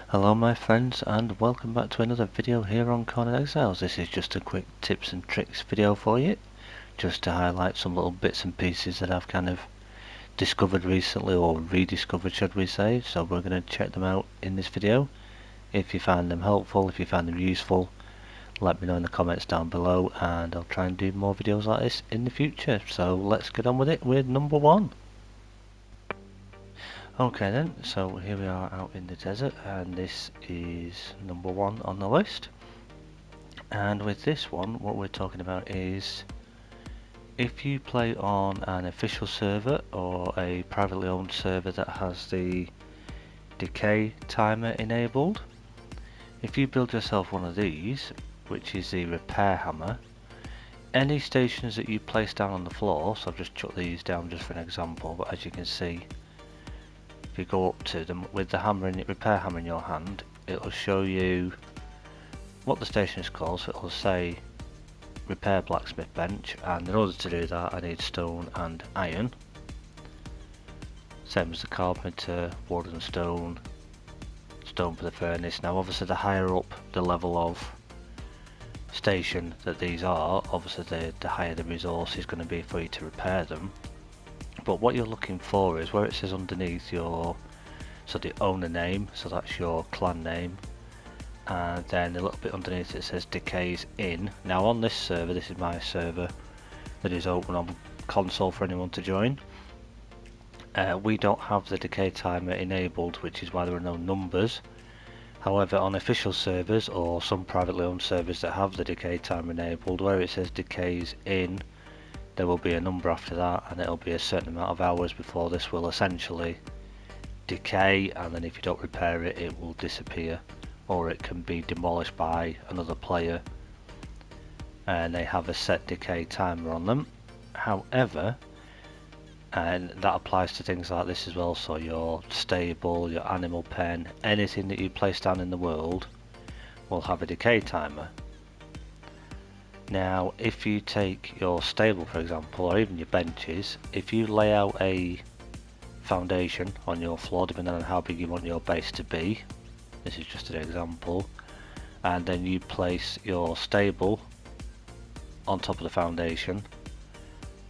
Hello my friends, and welcome back to another video here on Conan Exiles. This is just a quick tips and tricks video for you, just to highlight some little bits and pieces that I've kind of discovered recently, or rediscovered should we say. So we're going to check them out in this video. If you find them helpful, if you find them useful, let me know in the comments down below, and I'll try and do more videos like this in the future. So let's get on with it with number one. Okay then, so here we are out in the desert, and this is number one on the list. And with this one, what we're talking about is if you play on an official server or a privately owned server that has the Decay Timer enabled, if you build yourself one of these, which is the repair hammer, any stations that you place down on the floor, so I've just chucked these down just for an example, but as you can see, if you go up to them with the repair hammer in your hand, it'll show you what the station is called, so it'll say repair blacksmith bench, and in order to do that I need stone and iron. Same as the carpenter, wood and stone for the furnace. Now obviously the higher up the level of station that these are, obviously the higher the resource is going to be for you to repair them. But what you're looking for is where it says underneath the owner name, so that's your clan name, and then a little bit underneath it says Decays in. Now on this server, this is my server that is open on console for anyone to join, we don't have the Decay Timer enabled, which is why there are no numbers. However, on official servers or some privately owned servers that have the Decay Timer enabled, where it says Decays in, there will be a number after that, and it'll be a certain amount of hours before this will essentially decay, and then if you don't repair it, it will disappear, or it can be demolished by another player, and they have a set decay timer on them. However, and that applies to things like this as well, so your stable, your animal pen, anything that you place down in the world will have a decay timer. Now if you take your stable for example, or even your benches, if you lay out a foundation on your floor, depending on how big you want your base to be, this is just an example, and then you place your stable on top of the foundation,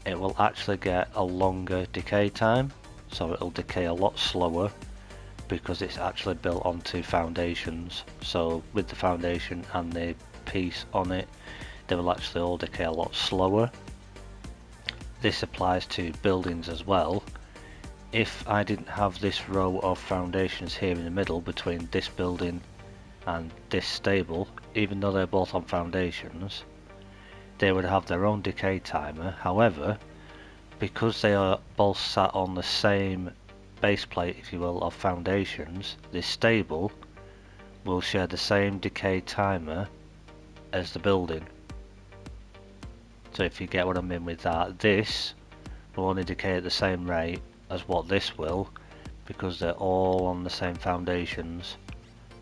it will actually get a longer decay time, so it'll decay a lot slower because it's actually built onto foundations. So with the foundation and the piece on it, they will actually all decay a lot slower. This applies to buildings as well. If I didn't have this row of foundations here in the middle between this building and this stable, even though they're both on foundations, they would have their own decay timer. However, because they are both sat on the same base plate, if you will, of foundations, this stable will share the same decay timer as the building. So if you get what I mean with that, this will only decay at the same rate as what this will, because they're all on the same foundations.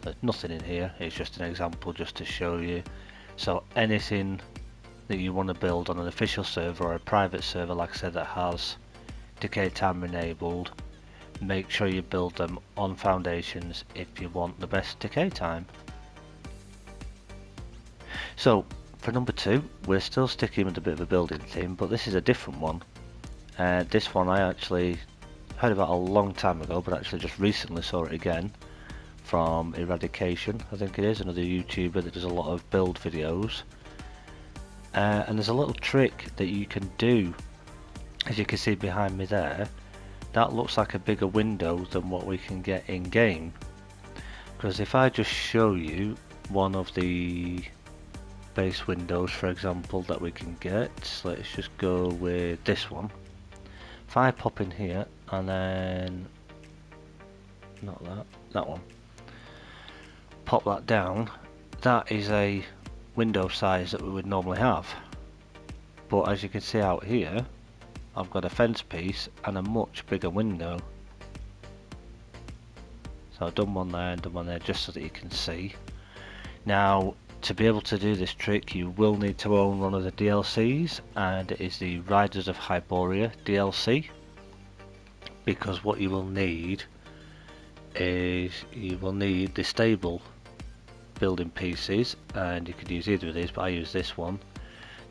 There's nothing in here, it's just an example just to show you. So anything that you want to build on an official server or a private server, like I said, that has Decay Timer enabled, make sure you build them on foundations if you want the best decay time. So for number two, we're still sticking with a bit of a building theme, but this is a different one. This one I actually heard about a long time ago, but actually just recently saw it again from Eradication, I think it is, another YouTuber that does a lot of build videos. And there's a little trick that you can do, as you can see behind me there. That looks like a bigger window than what we can get in game, because if I just show you one of the base windows for example that we can get, let's just go with this one. If I pop in here and then not that one, pop that down, that is a window size that we would normally have, but as you can see out here I've got a fence piece and a much bigger window. So I've done one there and done one there just so that you can see. Now to be able to do this trick you will need to own one of the DLCs, and it is the Riders of Hyboria DLC, because what you will need is you will need the stable building pieces, and you could use either of these, but I use this one,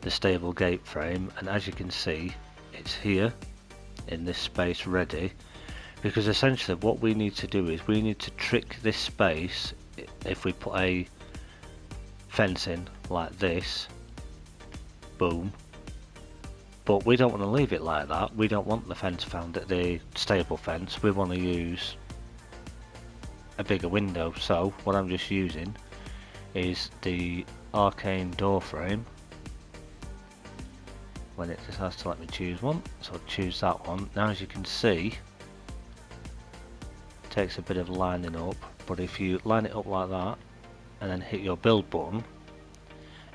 the stable gate frame, and as you can see it's here in this space ready, because essentially what we need to do is we need to trick this space. If we put a fence in like this, boom, but we don't want to leave it like that. We don't want the fence found at the stable fence. We want to use a bigger window, so what I'm just using is the arcane door frame. When it just has to let me choose one, so I'll choose that one. Now as you can see, it takes a bit of lining up, but if you line it up like that and then hit your build button,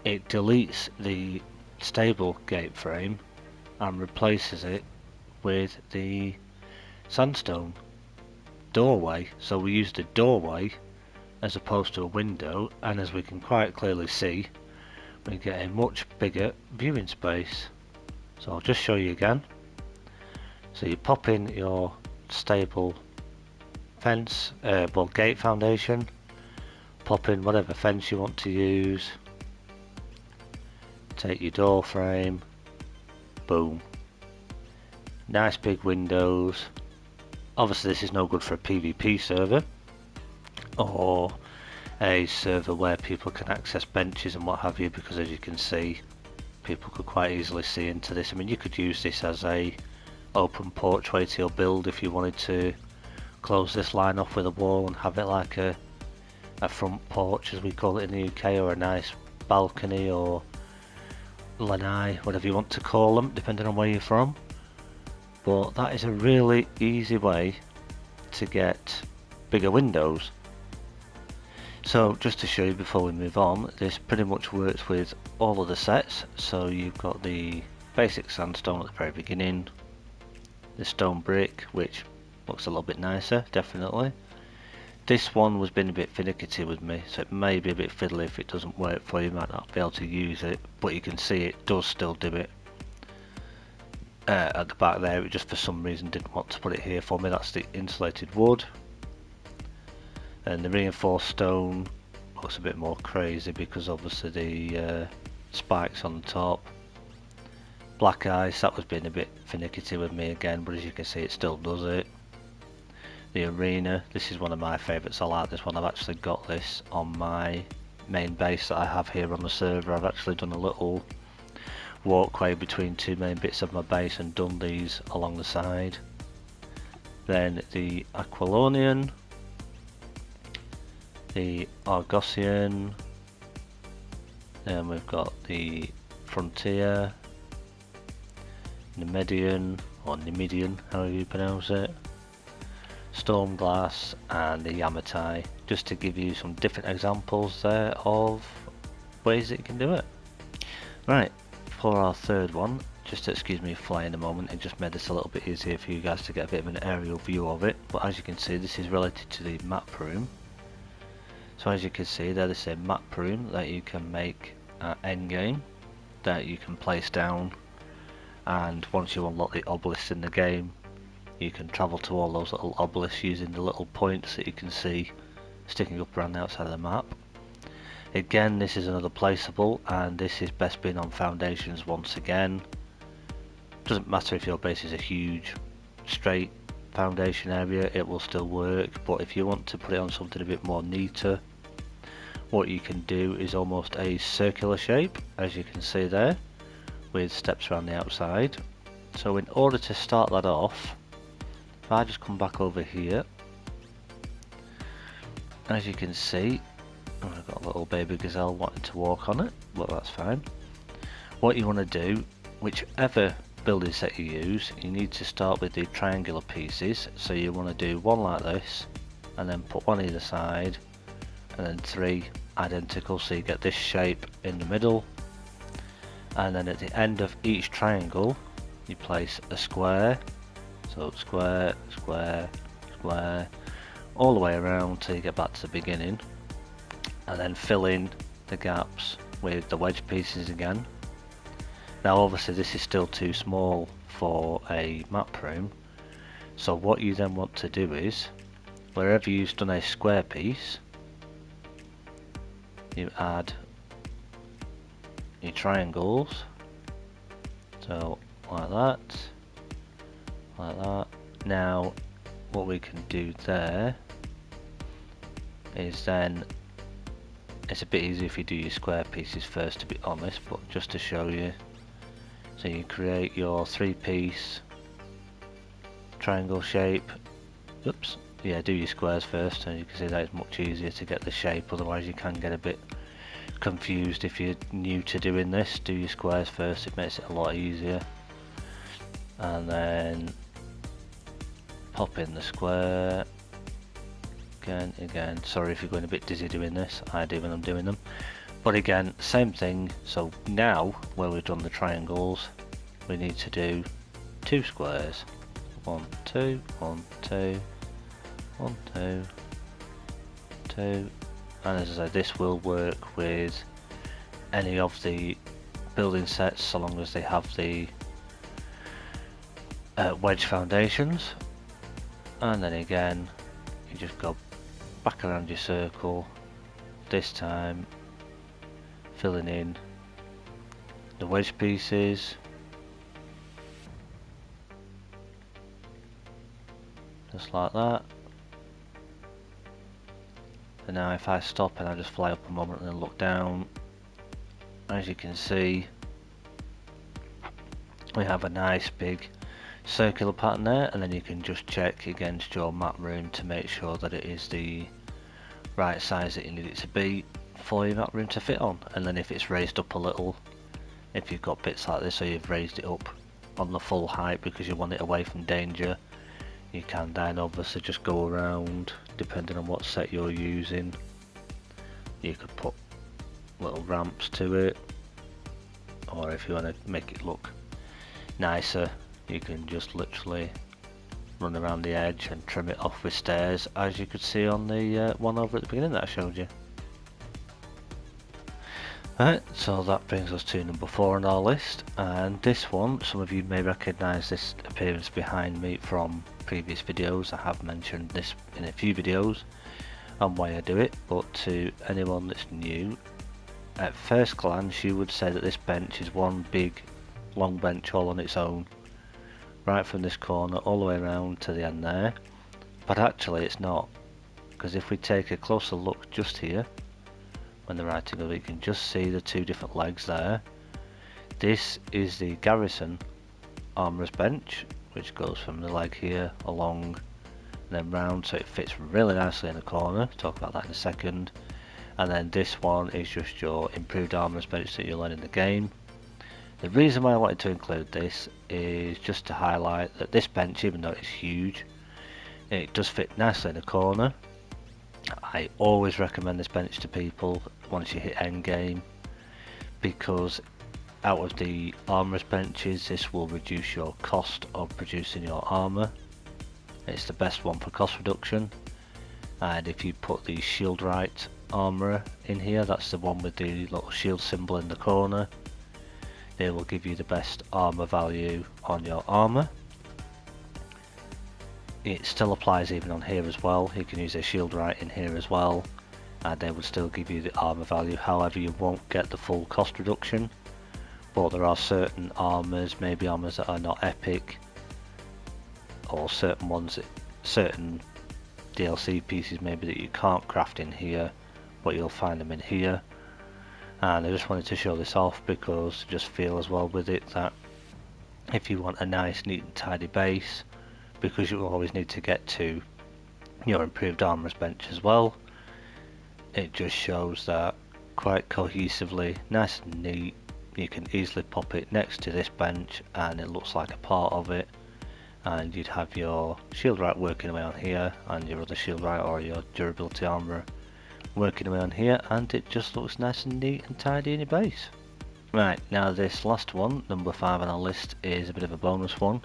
it deletes the stable gate frame and replaces it with the sandstone doorway. So we use the doorway as opposed to a window, and as we can quite clearly see, we get a much bigger viewing space. So I'll just show you again. So you pop in your stable fence, well, gate foundation, pop in whatever fence you want to use, take your door frame, boom, nice big windows. Obviously this is no good for a PvP server or a server where people can access benches and what have you, because as you can see, people could quite easily see into this. I mean, you could use this as a open porchway to your build if you wanted to close this line off with a wall and have it like a front porch, as we call it in the UK, or a nice balcony or lanai, whatever you want to call them, depending on where you're from. But that is a really easy way to get bigger windows. So just to show you before we move on, this pretty much works with all of the sets. So you've got the basic sandstone at the very beginning, the stone brick, which looks a little bit nicer, definitely. This one was being a bit finicky with me, so it may be a bit fiddly. If it doesn't work for you, you might not be able to use it, but you can see it does still do it. At the back there, it just for some reason didn't want to put it here for me. That's the insulated wood. And the reinforced stone looks a bit more crazy because obviously the spikes on the top. Black ice, that was being a bit finicky with me again, but as you can see it still does it. The arena, this is one of my favourites. I like this one. I've actually got this on my main base that I have here on the server. I've actually done a little walkway between two main bits of my base and done these along the side. Then the Aquilonian, the Argosian, then we've got the Frontier, Nemedian, or Nemidian, however you pronounce it, Stormglass, and the Yamatai, just to give you some different examples there of ways that you can do it. Right, for our third one, just excuse me flying a moment, it just made this a little bit easier for you guys to get a bit of an aerial view of it, but as you can see this is related to the map room. So as you can see there, this is a map room that you can make at endgame, that you can place down, and once you unlock the obelisks in the game, you can travel to all those little obelisks using the little points that you can see sticking up around the outside of the map. Again, this is another placeable, and this is best being on foundations once again. Doesn't matter if your base is a huge straight foundation area, it will still work, but if you want to put it on something a bit more neater, what you can do is almost a circular shape, as you can see there, with steps around the outside. So in order to start that off, if I just come back over here, as you can see, I've got a little baby gazelle wanting to walk on it, but that's fine. What you want to do, whichever building set you use, you need to start with the triangular pieces. So you want to do one like this, and then put one either side, and then three identical, so you get this shape in the middle. And then at the end of each triangle, you place a square. So square, square, square, all the way around till you get back to the beginning, and then fill in the gaps with the wedge pieces again. Now obviously this is still too small for a map room, so what you then want to do is wherever you've done a square piece, you add your triangles, so like that, like that. Now what we can do there is then, it's a bit easier if you do your square pieces first, to be honest, but just to show you. So you create your 3-piece triangle shape. Oops, yeah, do your squares first, and you can see that it's much easier to get the shape, otherwise you can get a bit confused if you're new to doing this. Do your squares first, it makes it a lot easier. And then pop in the square. Again, sorry if you're going a bit dizzy doing this, I do when I'm doing them. But again, same thing. So now, where we've done the triangles, we need to do 2 squares. 1, 2, 1, 2, 1, 2, 2. And as I said, this will work with any of the building sets, so long as they have the wedge foundations. And then again, you just go back around your circle, this time filling in the wedge pieces, just like that. And now if I stop and I just fly up a moment and then look down, as you can see, we have a nice big circular pattern there, and then you can just check against your map room to make sure that it is the right size that you need it to be for your map room to fit on. And then if it's raised up a little, if you've got bits like this, so you've raised it up on the full height because you want it away from danger, you can then obviously just go around, depending on what set you're using. You could put little ramps to it, or if you want to make it look nicer, you can just literally run around the edge and trim it off with stairs, as you could see on the one over at the beginning that I showed you. Right, so that brings us to number 4 on our list, and this one, some of you may recognise this appearance behind me from previous videos. I have mentioned this in a few videos and why I do it, but to anyone that's new, at first glance you would say that this bench is one big long bench all on its own, right from this corner all the way around to the end there, but actually it's not, because if we take a closer look just here, when the writing of it, you can just see the 2 different legs there. This is the garrison armourer's bench, which goes from the leg here along and then round, so it fits really nicely in the corner. Talk about that in a second. And then this one is just your improved armourer's bench that you'll learn in the game. The reason why I wanted to include this is just to highlight that this bench, even though it's huge, it does fit nicely in the corner. I always recommend this bench to people once you hit end game, because out of the armourer's benches, this will reduce your cost of producing your armour. It's the best one for cost reduction. And if you put the shield right armourer in here, that's the one with the little shield symbol in the corner, they will give you the best armour value on your armour. It still applies even on here as well. You can use a shield right in here as well, and they would still give you the armour value. However, you won't get the full cost reduction, but there are certain armours, maybe armours that are not epic, or certain ones that, certain DLC pieces maybe that you can't craft in here, but you'll find them in here. And I just wanted to show this off because I just feel as well with it that if you want a nice, neat and tidy base, because you will always need to get to your improved armourer's bench as well, it just shows that quite cohesively, nice and neat. You can easily pop it next to this bench and it looks like a part of it, and you'd have your shield right working away on here and your other shield right or your durability armourer working away on here, and it just looks nice and neat and tidy in your base. Right, now this last one, number 5 on our list, is a bit of a bonus one.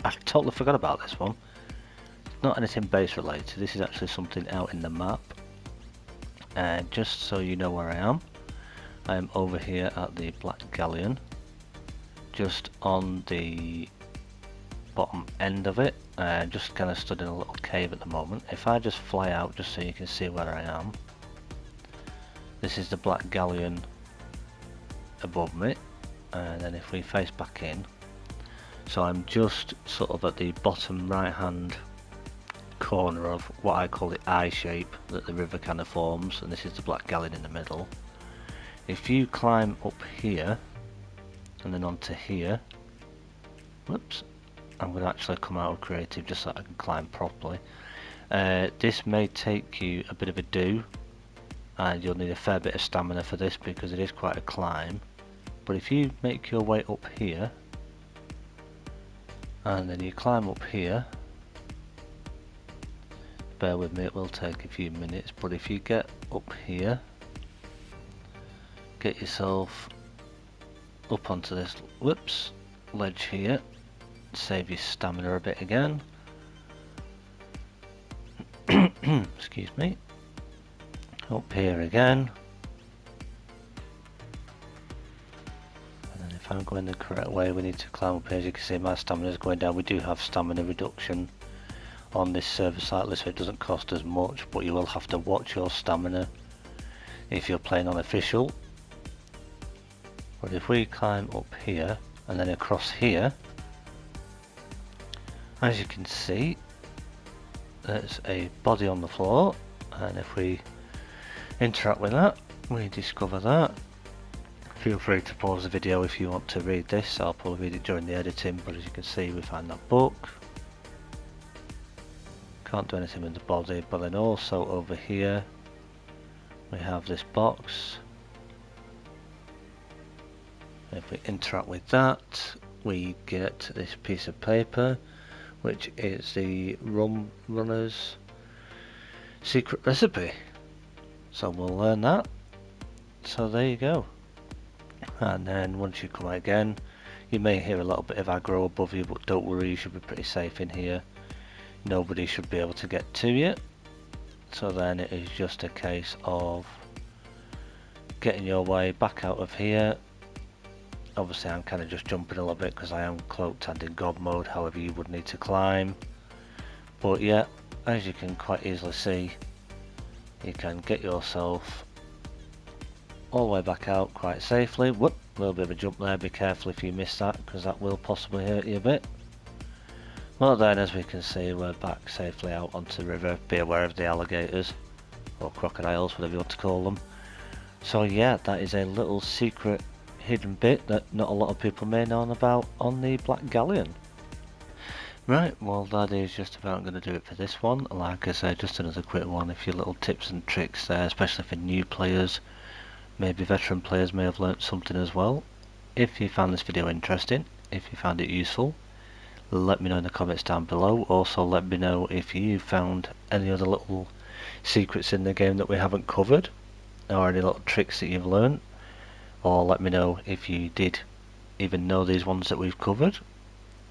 I totally forgot about this one. It's not anything base related, this is actually something out in the map. Just so you know where I am over here at the Black Galleon, just on the bottom end of it. Just kind of stood in a little cave at the moment. If I just fly out just so you can see where I am. This is the black galleon above me, and then if we face back in, so I'm just sort of at the bottom right hand corner of what I call the eye shape that the river kind of forms, and this is the black galleon in the middle. If you climb up here and then onto here, whoops, I'm going to actually come out of creative just so I can climb properly. This may take you a bit of a do, and you'll need a fair bit of stamina for this because it is quite a climb. But if you make your way up here and then you climb up here, bear with me, it will take a few minutes, but if you get up here, get yourself up onto this whoops ledge here, save your stamina a bit again. Excuse me. Up here again, and then if I'm going the correct way, we need to climb up here. As you can see, my stamina is going down. We do have stamina reduction on this server slightly, so it doesn't cost as much, but you will have to watch your stamina if you're playing on official. But if we climb up here and then across here, as you can see, there's a body on the floor, and if we interact with that, we discover that. Feel free to pause the video if you want to read this. I'll probably read it during the editing, but as you can see, we find that book. Can't do anything with the body, but then also over here we have this box. If we interact with that, we get this piece of paper, which is the runner's secret recipe. So we'll learn that. So there you go. And then once you come out again, you may hear a little bit of aggro above you, but don't worry, you should be pretty safe in here. Nobody should be able to get to you. So then it is just a case of getting your way back out of here. Obviously I'm kind of just jumping a little bit because I am cloaked and in god mode, however you would need to climb. But yeah, as you can quite easily see, you can get yourself all the way back out quite safely. Whoop, a little bit of a jump there, be careful if you miss that because that will possibly hurt you a bit. Well then, as we can see, we're back safely out onto the river. Be aware of the alligators, or crocodiles, whatever you want to call them. So yeah, that is a little secret hidden bit that not a lot of people may know about on the Black Galleon. Right, well that is just about going to do it for this one. Like I said, just another quick one, a few little tips and tricks there, especially for new players. Maybe veteran players may have learnt something as well. If you found this video interesting, if you found it useful, let me know in the comments down below. Also let me know if you found any other little secrets in the game that we haven't covered, or any little tricks that you've learnt, or let me know if you did even know these ones that we've covered.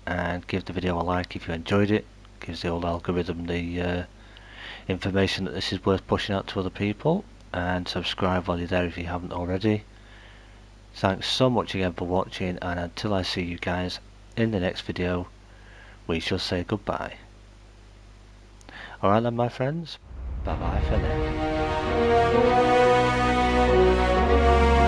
And give the video a like if you enjoyed it. Gives the old algorithm the information that this is worth pushing out to other people. And subscribe while you're there if you haven't already. Thanks so much again for watching, and until I see you guys in the next video, we shall say goodbye. Alright then my friends, bye bye for now.